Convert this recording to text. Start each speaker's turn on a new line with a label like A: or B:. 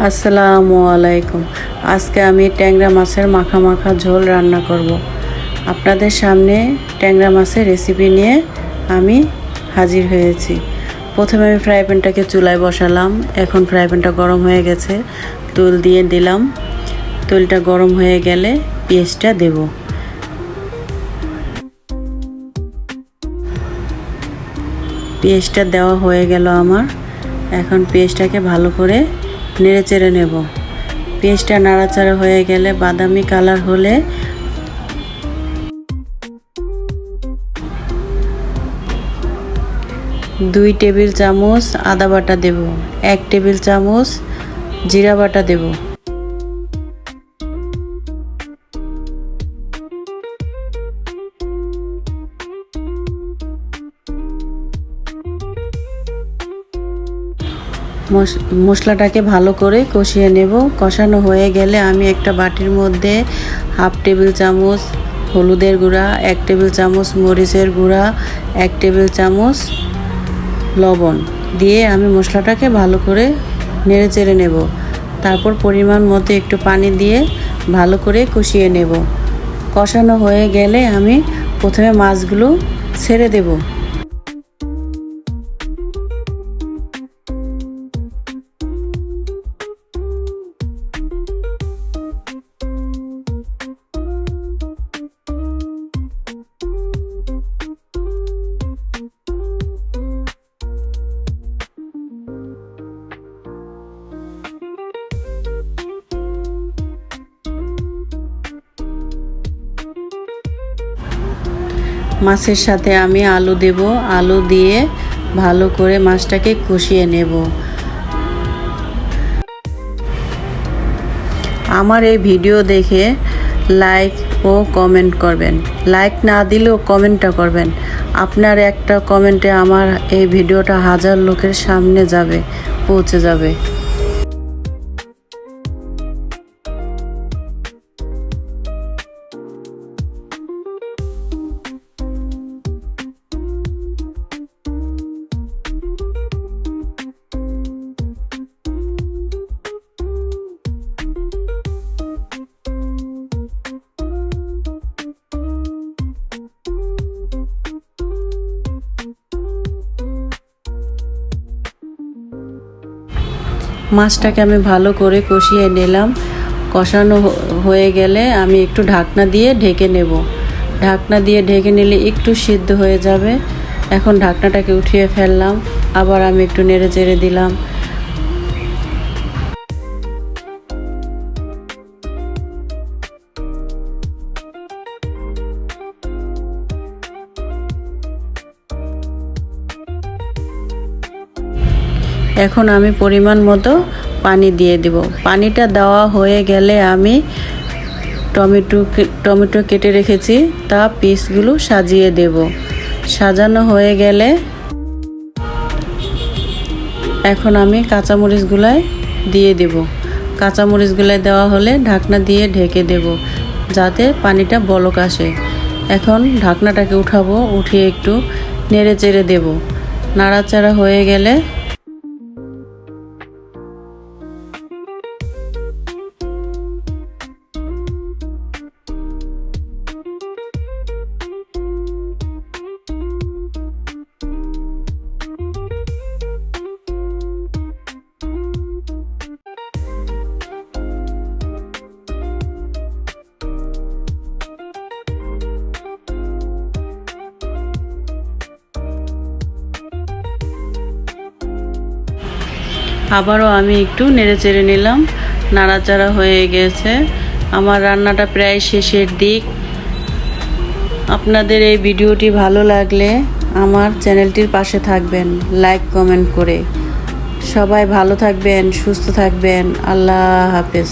A: আসসালামু আলাইকুম। আজকে আমি ট্যাংরা মাছের মাখা মাখা ঝোল রান্না করব। আপনাদের সামনে ট্যাংরা মাছের রেসিপি নিয়ে আমি হাজির হয়েছি। প্রথমে আমি ফ্রাই প্যানটাকে চুলায় বসালাম। এখন ফ্রাই প্যানটা গরম হয়ে গেছে, তেল দিয়ে দিলাম। তেলটা গরম হয়ে গেলে পেঁয়াজটা দেব। পেঁয়াজটা দেওয়া হয়ে গেল আমার। এখন পেঁয়াজটাকে ভালো করে নেড়ে চেড়ে নেব। পেঁয়াজটা নাড়াচাড়া হয়ে গেলে বাদামি কালার হলে দুই টেবিল চামচ আদা বাটা দেব, 1 টেবিল চামচ জিরা বাটা দেব। মশলাটাকে ভালো করে কষিয়ে নেব। কষানো হয়ে গেলে আমি একটা বাটির মধ্যে 1/2 টেবিল চামচ হলুদের গুঁড়া, 1 টেবিল চামচ মরিচের গুঁড়া, 1 টেবিল চামচ লবণ দিয়ে আমি মশলাটাকে ভালো করে নেড়ে চেড়ে নেব। তারপর পরিমাণ মতো একটু পানি দিয়ে ভালো করে কষিয়ে নেব। কষানো হয়ে গেলে আমি প্রথমে মাছগুলো ছেড়ে দেব। মাছের সাথে আমি আলু দেব। আলু দিয়ে ভালো করে মাছটাকে কষিয়ে নেব। আমার এই ভিডিও দেখে লাইক ও কমেন্ট করবেন। লাইক না দিলেও কমেন্টটা করবেন। আপনার একটা কমেন্টে আমার এই ভিডিওটা হাজার লোকের সামনে পৌঁছে যাবে। মাছটাকে আমি ভালো করে কষিয়ে নিলাম। কষানো হয়ে গেলে আমি একটু ঢাকনা দিয়ে ঢেকে নেব। ঢাকনা দিয়ে ঢেকে নিলে একটু সিদ্ধ হয়ে যাবে। এখন ঢাকনাটাকে উঠিয়ে ফেললাম। আবার আমি একটু নেড়ে চেড়ে দিলাম। এখন আমি পরিমাণ মতো পানি দিয়ে দেব। পানিটা দেওয়া হয়ে গেলে আমি টমেটো কেটে রেখেছি, তা পিসগুলো সাজিয়ে দেব। সাজানো হয়ে গেলে এখন আমি কাঁচামরিচগুলাই দিয়ে দেব। কাঁচামরিচগুলাই দেওয়া হলে ঢাকনা দিয়ে ঢেকে দেব, যাতে পানিটা বলক আসে। এখন ঢাকনাটাকে উঠাবো, উঠিয়ে একটু নেড়ে চেড়ে দেব। নাড়াচাড়া হয়ে গেলে আবারও আমি একটু নেড়ে চেড়ে নিলাম। নাড়াচাড়া হয়ে গেছে। আমার রান্নাটা প্রায় শেষের দিক। আপনাদের এই ভিডিওটি ভালো লাগলে আমার চ্যানেলটির পাশে থাকবেন, লাইক কমেন্ট করে। সবাই ভালো থাকবেন, সুস্থ থাকবেন। আল্লাহ হাফেজ।